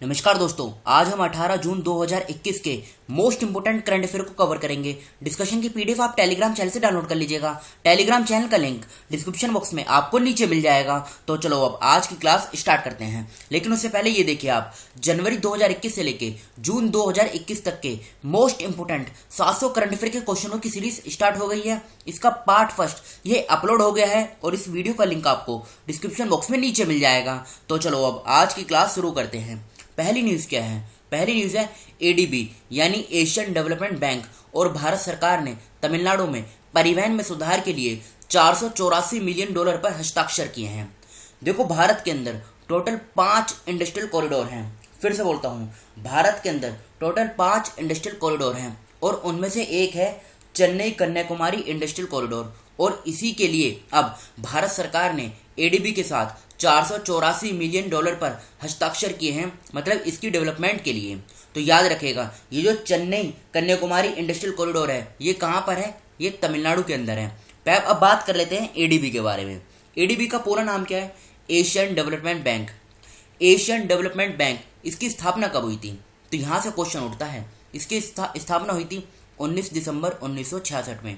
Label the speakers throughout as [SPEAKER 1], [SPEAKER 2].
[SPEAKER 1] नमस्कार दोस्तों, आज हम 18 जून 2021 के मोस्ट इंपोर्टेंट करंट अफेयर को कवर करेंगे। डिस्कशन की पीडीएफ आप टेलीग्राम चैनल से डाउनलोड कर लीजिएगा। टेलीग्राम चैनल का लिंक डिस्क्रिप्शन बॉक्स में आपको नीचे मिल जाएगा। तो चलो अब आज की क्लास स्टार्ट करते हैं। लेकिन उससे पहले ये देखिए, आप जनवरी 2021 से लेके जून 2021 तक के मोस्ट इंपोर्टेंट 700 करंट अफेयर के क्वेश्चनों की सीरीज स्टार्ट हो गई है। इसका पार्ट फर्स्ट ये अपलोड हो गया है और इस वीडियो का लिंक आपको डिस्क्रिप्शन बॉक्स में नीचे मिल जाएगा। तो चलो अब आज की क्लास शुरू करते हैं। पहली न्यूज क्या है? पहली न्यूज है एडीबी यानी एशियन डेवलपमेंट बैंक और भारत सरकार ने तमिलनाडु में परिवहन में सुधार के लिए 484 मिलियन डॉलर पर हस्ताक्षर किए हैं। देखो, भारत के अंदर टोटल 5 इंडस्ट्रियल कॉरिडोर हैं। फिर से बोलता हूं, भारत के अंदर टोटल 5 इंडस्ट्रियल कॉरिडोर हैं और उनमें से एक है चेन्नई कन्याकुमारी इंडस्ट्रियल कॉरिडोर। और इसी के लिए अब भारत सरकार ने एडीबी के साथ 484 मिलियन डॉलर पर हस्ताक्षर किए हैं, मतलब इसकी डेवलपमेंट के लिए। तो याद रखेगा, ये जो चेन्नई कन्याकुमारी इंडस्ट्रियल कॉरिडोर है, ये कहाँ पर है? ये तमिलनाडु के अंदर है। अब बात कर लेते हैं एडीबी के बारे में। एडीबी का पूरा नाम क्या है? Asian development bank. Asian development bank, इसकी स्थापना कब हुई थी? तो यहाँ से क्वेश्चन उठता है। इसकी स्थापना हुई थी 19 दिसंबर 1966 में।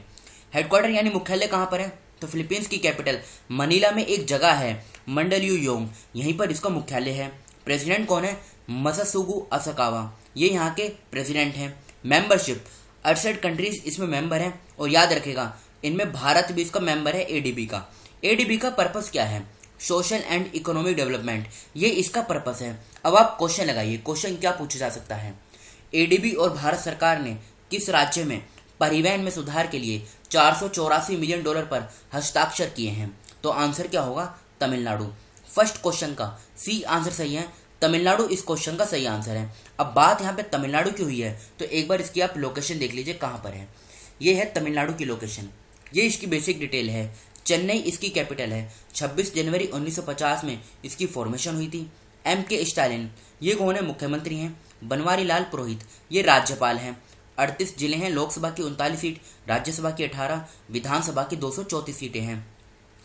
[SPEAKER 1] हेडक्वार्टर यानी मुख्यालय कहाँ पर है? तो फिलीपींस की कैपिटल मनीला में एक जगह है मंडलयुयोंग, यहीं पर इसका मुख्यालय है। प्रेसिडेंट कौन है? मसासुगु असाकावा, ये यहाँ के प्रेसिडेंट हैं। मेंबरशिप 68 कंट्रीज इसमें मेंबर हैं और याद रखेगा, इनमें भारत भी इसका मेंबर है एडीबी का। एडीबी का पर्पस क्या है? सोशल एंड इकोनॉमिक डेवलपमेंट, ये इसका पर्पस है। अब आप क्वेश्चन लगाइए, क्वेश्चन क्या पूछा जा सकता है? एडीबी और भारत सरकार ने किस राज्य में परिवहन में सुधार के लिए 484 मिलियन डॉलर पर हस्ताक्षर किए हैं? तो आंसर क्या होगा? तमिलनाडु। फर्स्ट क्वेश्चन का सी आंसर सही है, तमिलनाडु इस क्वेश्चन का सही आंसर है। अब बात यहाँ पे तमिलनाडु की हुई है तो एक बार इसकी आप लोकेशन देख लीजिए कहाँ पर है। ये है तमिलनाडु की लोकेशन, ये इसकी बेसिक डिटेल है। चेन्नई इसकी कैपिटल है। 26 जनवरी 1950 में इसकी फॉर्मेशन हुई थी। M.K. स्टालिन, ये कौन है? मुख्यमंत्री हैं। बनवारी लाल पुरोहित, ये राज्यपाल हैं। 38 जिले हैं, लोकसभा की 39 सीट, राज्यसभा की 18, विधानसभा की 234 सीटें हैं।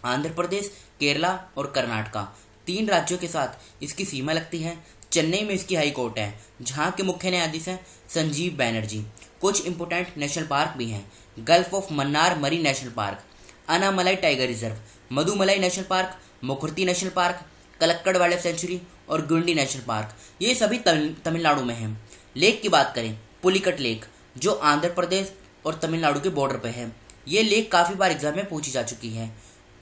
[SPEAKER 1] आंध्र प्रदेश, केरला और कर्नाटका, 3 राज्यों के साथ इसकी सीमा लगती है। चेन्नई में इसकी हाई कोर्ट है, जहाँ के मुख्य न्यायाधीश हैं संजीव बैनर्जी। कुछ इंपोर्टेंट नेशनल पार्क भी हैं। Gulf of Mannar marine national park, Anamalai tiger reserve, Mudumalai national park, Mukurthi national park, Kalakkad wild sanctuary और गुंडी नेशनल पार्क, ये सभी तमिलनाडु में हैं। लेक की बात करें, पुलिकट लेक, जो आंध्र प्रदेश और तमिलनाडु के बॉर्डर पे है। ये लेक काफ़ी बार एग्जाम में पूछी जा चुकी है।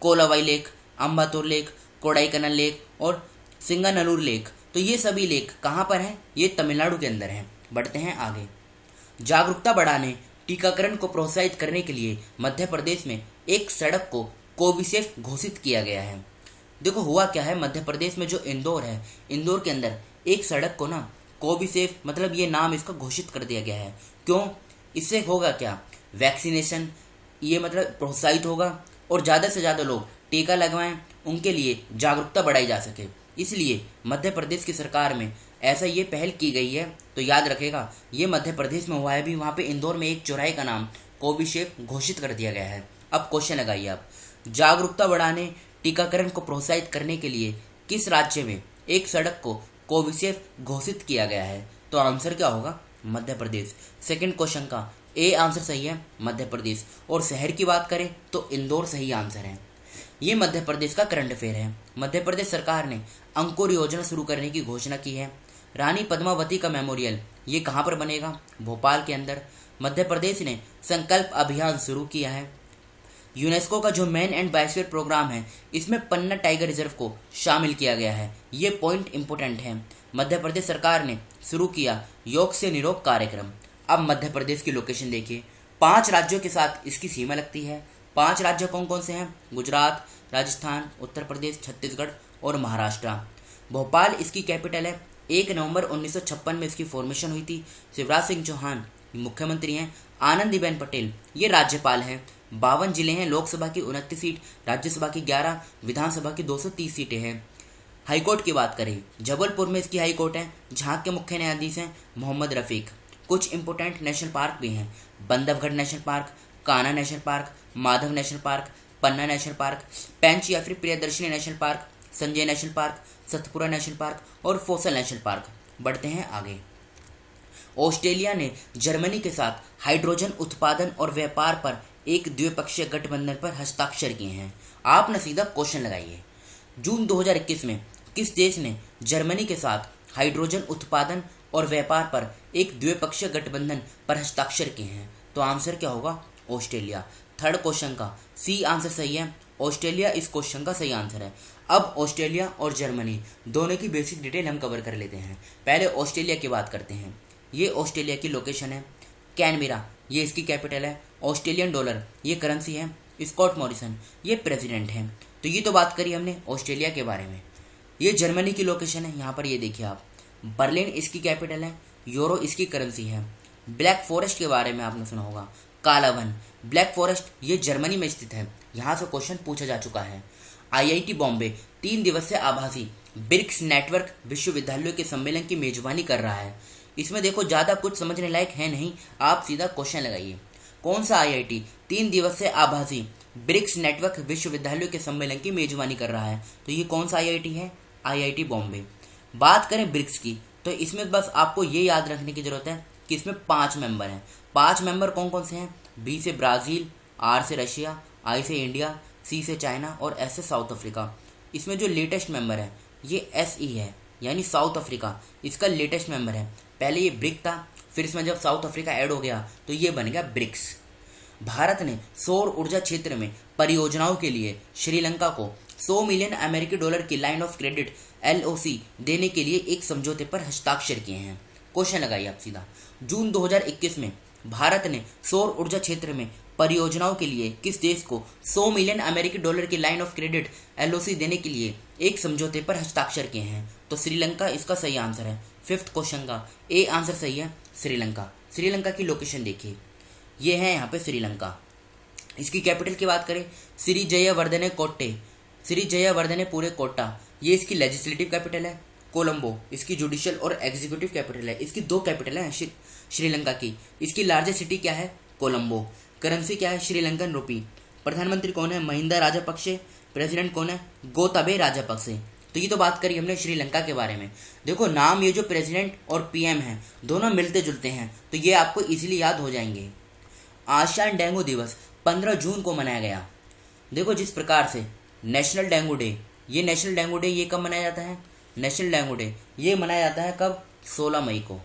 [SPEAKER 1] कोलावाई लेक, अम्बातोर लेक, कोडाईकनाल लेक और सिंगानल्लूर लेक, तो ये सभी लेक कहाँ पर हैं? ये तमिलनाडु के अंदर हैं। बढ़ते हैं आगे। जागरूकता बढ़ाने, टीकाकरण को प्रोत्साहित करने के लिए मध्य प्रदेश में एक सड़क को कोविसेफ घोषित किया गया है। देखो, हुआ क्या है, मध्य प्रदेश में जो इंदौर है, इंदौर के अंदर एक सड़क को ना कोविसेफ, मतलब ये नाम इसका घोषित कर दिया गया है। क्यों? इससे होगा क्या? वैक्सीनेशन, ये मतलब प्रोत्साहित होगा और ज़्यादा से ज़्यादा लोग टीका लगवाएं, उनके लिए जागरूकता बढ़ाई जा सके। इसलिए मध्य प्रदेश की सरकार में ऐसा ये पहल की गई है। तो याद रखेगा, ये मध्य प्रदेश में हुआ है भी, वहाँ पे इंदौर में एक चौराहे का नाम कोविशेफ घोषित कर दिया गया है। अब क्वेश्चन लगाइए आप, जागरूकता बढ़ाने, टीकाकरण को प्रोत्साहित करने के लिए किस राज्य में एक सड़क को कोविशेफ घोषित किया गया है? तो आंसर क्या होगा? मध्य प्रदेश। सेकंड क्वेश्चन का ए आंसर सही है, मध्य प्रदेश। और शहर की बात करें तो इंदौर सही आंसर है। ये मध्य प्रदेश का करंट अफेयर है। मध्य प्रदेश सरकार ने अंकुर योजना शुरू करने की घोषणा की है। रानी पद्मावती का मेमोरियल, ये कहाँ पर बनेगा? भोपाल के अंदर। मध्य प्रदेश ने संकल्प अभियान शुरू किया है। यूनेस्को का जो मैन एंड बायोस्फीयर प्रोग्राम है, इसमें पन्ना टाइगर रिजर्व को शामिल किया गया है। ये पॉइंट इंपोर्टेंट है। मध्य प्रदेश सरकार ने शुरू किया योग से निरोग कार्यक्रम। अब मध्य प्रदेश की लोकेशन देखिए, 5 राज्यों के साथ इसकी सीमा लगती है। 5 राज्य कौन कौन से हैं? गुजरात, राजस्थान, उत्तर प्रदेश, छत्तीसगढ़ और महाराष्ट्र। भोपाल इसकी कैपिटल है। 1 नवंबर 1956 में इसकी फॉर्मेशन हुई थी। शिवराज सिंह चौहान मुख्यमंत्री हैं। आनंदीबेन पटेल ये राज्यपाल हैं। 52 जिले हैं, लोकसभा की 29 सीट, राज्यसभा की 11, विधानसभा की 230 सीटें हैं। हाईकोर्ट की बात करें, जबलपुर में इसकी हाईकोर्ट है, जहाँ के मुख्य न्यायाधीश हैं मोहम्मद रफीक। कुछ इंपोर्टेंट नेशनल पार्क भी हैं। Bandhavgarh national park, Kanha national park, Madhav national park, Panna national park, Pench या फिर Priyadarshini national park, Sanjay national park, Satpura national park और फोसल नेशनल पार्क। बढ़ते हैं आगे। ऑस्ट्रेलिया ने जर्मनी के साथ हाइड्रोजन उत्पादन और व्यापार पर एक द्विपक्षीय गठबंधन पर हस्ताक्षर किए हैं। आपने सीधा क्वेश्चन लगाइए, जून 2021 में किस देश ने जर्मनी के साथ हाइड्रोजन उत्पादन और व्यापार पर एक द्विपक्षीय गठबंधन पर हस्ताक्षर किए हैं? तो आंसर क्या होगा? ऑस्ट्रेलिया। थर्ड क्वेश्चन का सी आंसर सही है, ऑस्ट्रेलिया इस क्वेश्चन का सही आंसर है। अब ऑस्ट्रेलिया और जर्मनी दोनों की बेसिक डिटेल हम कवर कर लेते हैं। पहले ऑस्ट्रेलिया की बात करते हैं। ये ऑस्ट्रेलिया की लोकेशन है, कैनबेरा ये इसकी कैपिटल है, ऑस्ट्रेलियन डॉलर ये करेंसी है, स्कॉट मॉरिसन ये प्रेसिडेंट है। तो ये तो बात करी हमने ऑस्ट्रेलिया के बारे में। ये जर्मनी की लोकेशन है, यहाँ पर ये देखिए आप, बर्लिन इसकी कैपिटल है, यूरो इसकी करेंसी है। ब्लैक फॉरेस्ट के बारे में आपने सुना होगा, काला वन, ब्लैक फॉरेस्ट ये जर्मनी में स्थित है, यहाँ से क्वेश्चन पूछा जा चुका है। आईआईटी बॉम्बे 3 दिवसीय आभासी ब्रिक्स नेटवर्क विश्वविद्यालयों के सम्मेलन की मेजबानी कर रहा है। इसमें देखो ज़्यादा कुछ समझने लायक है नहीं, आप सीधा क्वेश्चन लगाइए। कौन सा आईआईटी 3 दिवसीय आभासी ब्रिक्स नेटवर्क विश्वविद्यालयों के सम्मेलन की मेजबानी कर रहा है? तो ये कौन सा आईआईटी है? आईआईटी बॉम्बे। बात करें ब्रिक्स की, तो इसमें बस आपको ये याद रखने की जरूरत है कि इसमें 5 मेंबर हैं। 5 मेंबर कौन कौन से हैं? बी से ब्राज़ील, आर से रशिया, आई से इंडिया, सी से चाइना और एस से साउथ अफ्रीका। इसमें जो लेटेस्ट मेंबर है ये एसई है, यानी साउथ अफ्रीका इसका लेटेस्ट मेंबर है। पहले ये ब्रिक था, फिर इसमें जब साउथ अफ्रीका ऐड हो गया तो ये बन गया ब्रिक्स। भारत ने सौर ऊर्जा क्षेत्र में परियोजनाओं के लिए श्रीलंका को 100 मिलियन अमेरिकी डॉलर की लाइन ऑफ क्रेडिट एलओसी देने के लिए एक समझौते पर हस्ताक्षर किए हैं। क्वेश्चन लगाइए आप सीधा, जून 2021 में भारत ने सौर ऊर्जा क्षेत्र में परियोजनाओं के लिए किस देश को 100 मिलियन अमेरिकी डॉलर की लाइन ऑफ क्रेडिट एलओसी देने के लिए एक समझौते पर हस्ताक्षर किए हैं? तो श्रीलंका इसका सही आंसर है। 5th क्वेश्चन का ए आंसर सही है, श्रीलंका। श्रीलंका की लोकेशन देखिए, ये है यहाँ पे श्रीलंका। इसकी कैपिटल की बात करें, श्री जयवर्धने कोट्टे, श्री जयवर्धने पूरे कोट्टा ये इसकी लेजिस्लेटिव कैपिटल है। कोलंबो इसकी जुडिशियल और एग्जीक्यूटिव कैपिटल है। इसकी 2 कैपिटल हैं श्रीलंका की। इसकी लार्जेस्ट सिटी क्या है? कोलंबो। करेंसी क्या है? श्रीलंकन रुपी। प्रधानमंत्री कौन है? महिंदा राजापक्षे। प्रेसिडेंट कौन है? गोताबे राजापक्षे। तो ये तो बात करी हमने श्रीलंका के बारे में। देखो नाम ये जो प्रेसिडेंट और पीएम हैं दोनों मिलते जुलते हैं, तो ये आपको इजीली याद हो जाएंगे। आसियान डेंगू दिवस 15 जून को मनाया गया। देखो जिस प्रकार से नेशनल डेंगू डे, ये नेशनल डेंगू डे ये कब मनाया जाता है? नेशनल डेंगू डे ये मनाया जाता है कब? 16 मई को।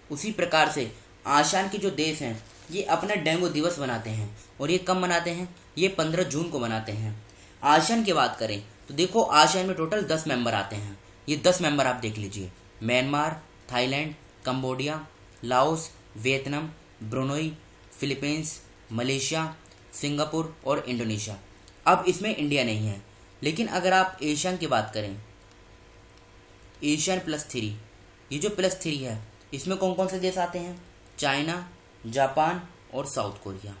[SPEAKER 1] उसी प्रकार से आसियान के जो देश हैं ये अपना डेंगू दिवस मनाते हैं, और ये कब मनाते हैं? ये 15 जून को मनाते हैं। आसियान की बात करें तो देखो आसियान में टोटल 10 मेंबर आते हैं। ये 10 मेंबर आप देख लीजिए, Myanmar, Thailand, Cambodia, Laos, Vietnam, Brunei, Philippines, Malaysia, Singapore और इंडोनेशिया। अब इसमें इंडिया नहीं है। लेकिन अगर आप एशियन की बात करें, एशियन +3, ये जो +3 है इसमें कौन कौन से देश आते हैं? चाइना, जापान और साउथ कोरिया।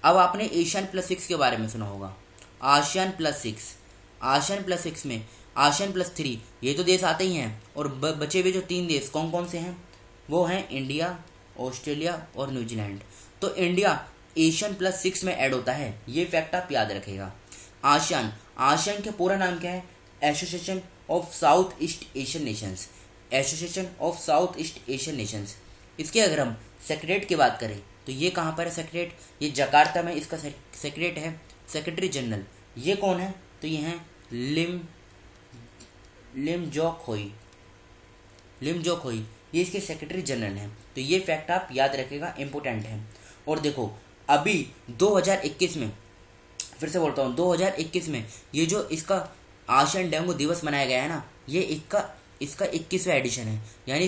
[SPEAKER 1] अब आपने एशियन +6 के बारे में सुना होगा, आसियान +6। आसियान +6 में आसियान +3 ये तो देश आते ही हैं, और बचे हुए जो 3 देश कौन कौन से हैं? वो हैं इंडिया, ऑस्ट्रेलिया और न्यूजीलैंड। तो इंडिया एशियन +6 में ऐड होता है, ये फैक्ट आप याद रखेगा। आसियान, आसियान का पूरा नाम क्या है? Association of south east Asian Nations, association of south east Asian Nations. इसके अगर हम सेक्रेटरीट की बात करें तो ये कहाँ पर है सेक्रेटरीट? ये जकार्ता में इसका सेक्रेटरीट है, सेक्रेटरी जनरल। ये कौन है? तो ये हैं लिम जोक होई, ये इसके सेक्रेटरी जनरल हैं। तो ये फैक्ट आप याद रखेगा, इंपॉर्टेंट है। और देखो अभी 2021 में, फिर से बोलता हूँ 2021 में ये जो इसका आसियान डेंगू दिवस मनाया गया है ना, ये इसका 21वां एडिशन है, यानी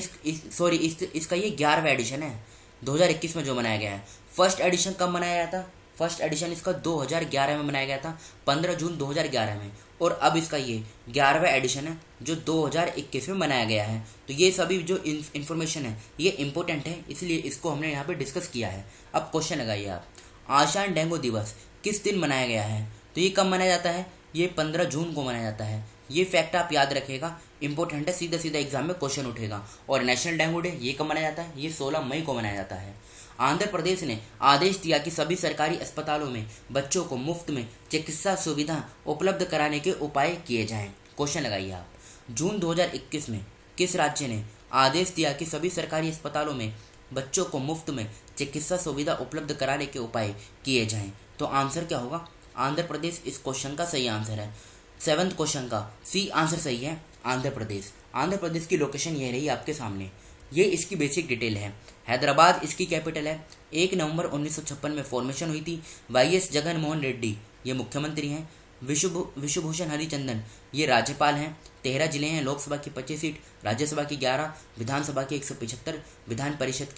[SPEAKER 1] इसका ये 11वां एडिशन है 2021 में जो मनाया गया है। फर्स्ट एडिशन कब मनाया गया था? फर्स्ट एडिशन इसका 2011 में मनाया गया था, 15 जून 2011 में। और अब इसका ये 11वां एडिशन है जो 2021 में मनाया गया है। तो ये सभी जो इन्फॉर्मेशन है ये इंपॉर्टेंट है, इसलिए इसको हमने यहाँ पे डिस्कस किया है। अब क्वेश्चन लगाइए आप, आसियान डेंगू दिवस किस दिन मनाया गया है? तो ये कब मनाया जाता है? ये 15 जून को मनाया जाता है। ये फैक्ट आप याद रखेगा, इंपॉर्टेंट है, सीधा सीधा एग्जाम में क्वेश्चन उठेगा। और नेशनल डेंगू डे ये कब मनाया जाता है? ये 16 मई को मनाया जाता है। आंध्र प्रदेश ने आदेश दिया कि सभी सरकारी अस्पतालों में बच्चों को मुफ्त में चिकित्सा सुविधा उपलब्ध कराने के उपाय किए जाएं। क्वेश्चन लगाइए आप, जून 2021 में किस राज्य ने आदेश दिया कि सभी सरकारी अस्पतालों में बच्चों को मुफ्त में चिकित्सा सुविधा उपलब्ध कराने के उपाय किए जाएं। तो आंसर क्या होगा? आंध्र प्रदेश इस क्वेश्चन का सही आंसर है। 7th क्वेश्चन का सी आंसर सही है, आंध्र प्रदेश। आंध्र प्रदेश की लोकेशन ये रही आपके सामने। ये इसकी बेसिक डिटेल है। हैदराबाद इसकी कैपिटल है। 1 नवंबर 1956 में फॉर्मेशन हुई थी। वाईएस जगन मोहन रेड्डी ये मुख्यमंत्री हैं। विश्वभूषण हरिचंदन ये राज्यपाल हैं। 13 जिले हैं। लोकसभा की 25 सीट, राज्यसभा की 11, विधानसभा की 175, विधानसभा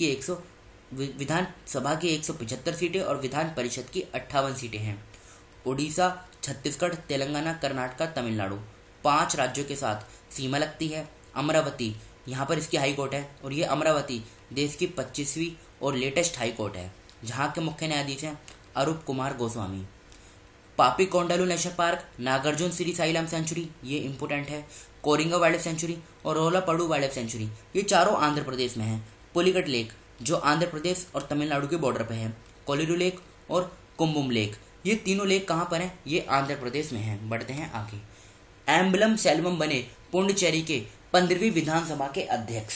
[SPEAKER 1] की 175 सीटें और विधान परिषद की 58 सीटें हैं। उड़ीसा, छत्तीसगढ़, तेलंगाना, कर्नाटक, तमिलनाडु 5 राज्यों के साथ सीमा लगती है। अमरावती यहाँ पर इसकी हाई कोर्ट है और ये अमरावती देश की 25वीं और लेटेस्ट हाई कोर्ट है, जहाँ के मुख्य न्यायाधीश हैं अरूप Kumar Goswami. Papi Kondalu national park, Nagarjuna Srisailam sanctuary ये इंपॉर्टेंट है, कोरिंगा वाइल्ड सेंचुरी और रोलापड़ू वाइल्ड सेंचुरी ये चारों आंध्र प्रदेश में हैं। पुलिकट लेक जो आंध्र प्रदेश और तमिलनाडु के बॉर्डर पे है। कोलिरू लेक और कुंभम लेक ये तीनों लेक कहाँ पर हैं? ये आंध्र प्रदेश में हैं। बढ़ते हैं आगे। एम्बलम सेल्वम बने पुडुचेरी के 15वीं विधानसभा के अध्यक्ष।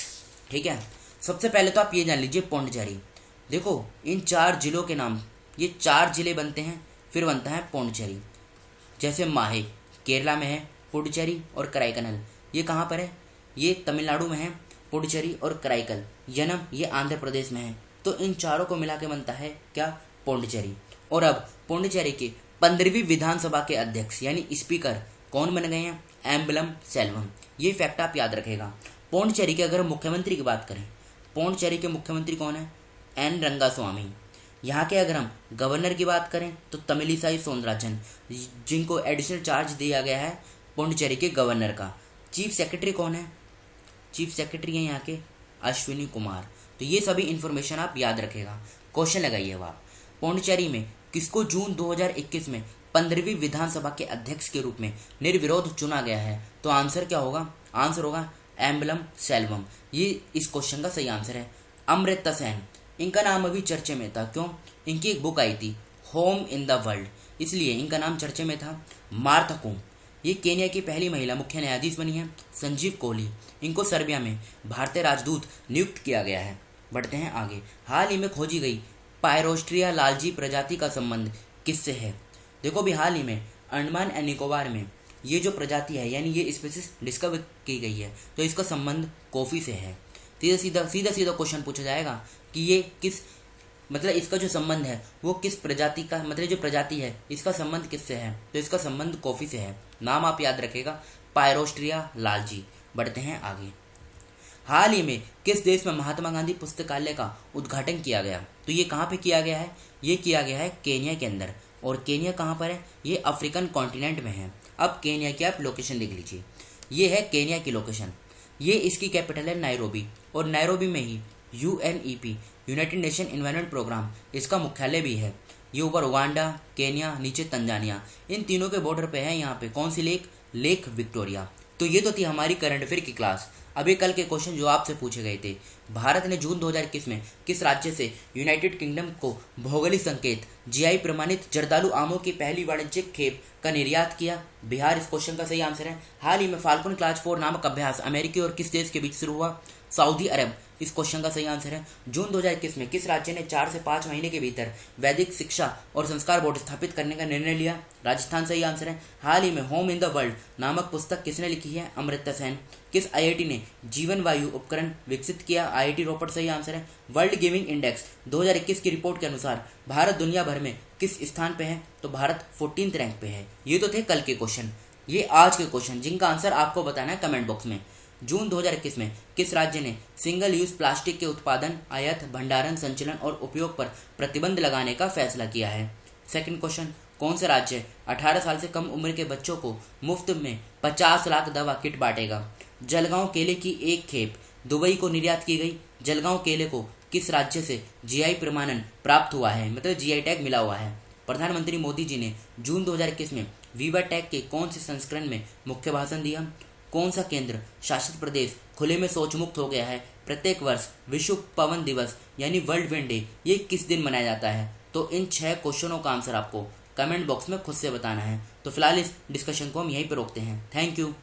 [SPEAKER 1] ठीक है, सबसे पहले तो आप ये जान लीजिए पुडुचेरी। देखो इन 4 जिलों के नाम, ये 4 जिले बनते हैं, फिर बनता है पुडुचेरी। जैसे माहे केरला में है, पुडुचेरी और कराईकनल ये कहाँ पर है? ये तमिलनाडु में है। पुडुचेरी और कराईकल यनम ये आंध्र प्रदेश में है। तो इन चारों को मिला के बनता है क्या? पुडुचेरी। और अब पुडुचेरी के 15वीं विधानसभा के अध्यक्ष यानी स्पीकर कौन बन गए हैं? एम्बलम सेल्वम। ये फैक्ट आप याद रखेगा। पुडुचेरी के अगर मुख्यमंत्री की बात करें, पुडुचेरी के मुख्यमंत्री कौन है? एन रंगास्वामी। यहाँ के अगर हम गवर्नर की बात करें तो तमिलिसाई सौंदरराजन, जिनको एडिशनल चार्ज दिया गया है पुडुचेरी के गवर्नर का। चीफ सेक्रेटरी कौन है? चीफ सेक्रेटरी है यहाँ के अश्विनी कुमार। तो ये सभी इंफॉर्मेशन आप याद रखेगा। क्वेश्चन लगाइए आप, पुडुचेरी में किसको जून 2021 में 15वीं विधानसभा के अध्यक्ष के रूप में निर्विरोध चुना गया है? तो आंसर क्या होगा? आंसर होगा एम्बलम सेल्वम। ये इस क्वेश्चन का सही आंसर है। अमृता सेन इनका नाम अभी चर्चे में था। क्यों? इनकी एक बुक आई थी होम इन द वर्ल्ड, इसलिए इनका नाम चर्चे में था। मार्था कोम ये केन्या की पहली महिला मुख्य न्यायाधीश बनी है। संजीव कोहली इनको सर्बिया में भारतीय राजदूत नियुक्त किया गया है। बढ़ते हैं आगे। हाल ही में खोजी गई पायरोस्ट्रिया लालजी प्रजाति का संबंध किससे है? देखो भी हाल ही में अंडमान एंड निकोबार में ये जो प्रजाति है यानी ये स्पीसीज डिस्कवर की गई है, तो इसका संबंध कॉफी से है। सीधा सीधा क्वेश्चन पूछा जाएगा कि ये किस, मतलब इसका जो संबंध है वो किस प्रजाति का, मतलब जो प्रजाति है इसका संबंध किससे है? तो इसका संबंध कॉफी से है। नाम आप याद रखेगा पायरोस्ट्रिया लालजी। बढ़ते हैं आगे। हाल ही में किस देश में महात्मा गांधी पुस्तकालय का उद्घाटन किया गया? तो ये कहाँ पे किया गया है? ये किया गया है केन्या के अंदर। और केन्या कहाँ पर है? ये अफ्रीकन कॉन्टिनेंट में है। अब केन्या की आप लोकेशन देख लीजिए। ये है केन्या की लोकेशन। ये इसकी कैपिटल है नायरोबी और नायरोबी में ही UNEP United Nation Environment Programme इसका मुख्यालय भी है। ये ऊपर उगांडा, केन्या, नीचे तंजानिया, इन तीनों के बॉर्डर पे है। यहाँ पे कौन सी लेक? Lake Victoria. तो ये तो थी हमारी करंट अफेयर की क्लास। अभी कल के क्वेश्चन जो आपसे पूछे गए थे, भारत ने जून 2021 में किस राज्य से यूनाइटेड किंगडम को भौगोलिक संकेत GI प्रमाणित जर्दालू आमों की पहली वाणिज्यिक खेप का निर्यात किया? बिहार इस क्वेश्चन का सही आंसर है। हाल ही में फाल्कन क्लास 4 नामक अभ्यास अमेरिकी और किस देश के बीच शुरू हुआ? सऊदी अरब इस क्वेश्चन का सही आंसर है। जून 2021 में किस राज्य ने 4 से 5 महीने के भीतर वैदिक शिक्षा और संस्कार बोर्ड स्थापित करने का निर्णय लिया? राजस्थान सही आंसर है। हाल ही में होम इन द वर्ल्ड नामक पुस्तक किसने लिखी है? अमृता सेन। किस IIT ने जीवन वायु उपकरण विकसित किया? IIT रोपड़ सही आंसर है। वर्ल्ड गेमिंग इंडेक्स 2021 की रिपोर्ट के अनुसार भारत दुनिया भर में किस स्थान पे है? तो भारत 14th रैंक पे है। ये तो थे कल के क्वेश्चन। ये आज के क्वेश्चन जिनका आंसर आपको बताना है कमेंट बॉक्स में। जून 2021 में किस राज्य ने सिंगल यूज प्लास्टिक के उत्पादन, आयात, भंडारण, संचलन और उपयोग पर प्रतिबंध लगाने का फैसला किया है? सेकंड क्वेश्चन, कौन सा राज्य 18 साल से कम उम्र के बच्चों को मुफ्त में 50 लाख दवा किट बांटेगा? जलगांव केले की एक खेप दुबई को निर्यात की गई। जलगांव केले को किस राज्य से GI प्रमाणन प्राप्त हुआ है, मतलब GI टैग मिला हुआ है? प्रधानमंत्री मोदी जी ने जून 2021 में वीवा टैग के कौन से संस्करण में मुख्य भाषण दिया? कौन सा केंद्र शासित प्रदेश खुले में शौच मुक्त हो गया है? प्रत्येक वर्ष विश्व पवन दिवस यानी वर्ल्ड विंड डे ये किस दिन मनाया जाता है? तो इन 6 क्वेश्चनों का आंसर आपको कमेंट बॉक्स में खुद से बताना है। तो फिलहाल इस डिस्कशन को हम यहीं पर रोकते हैं। Thank you.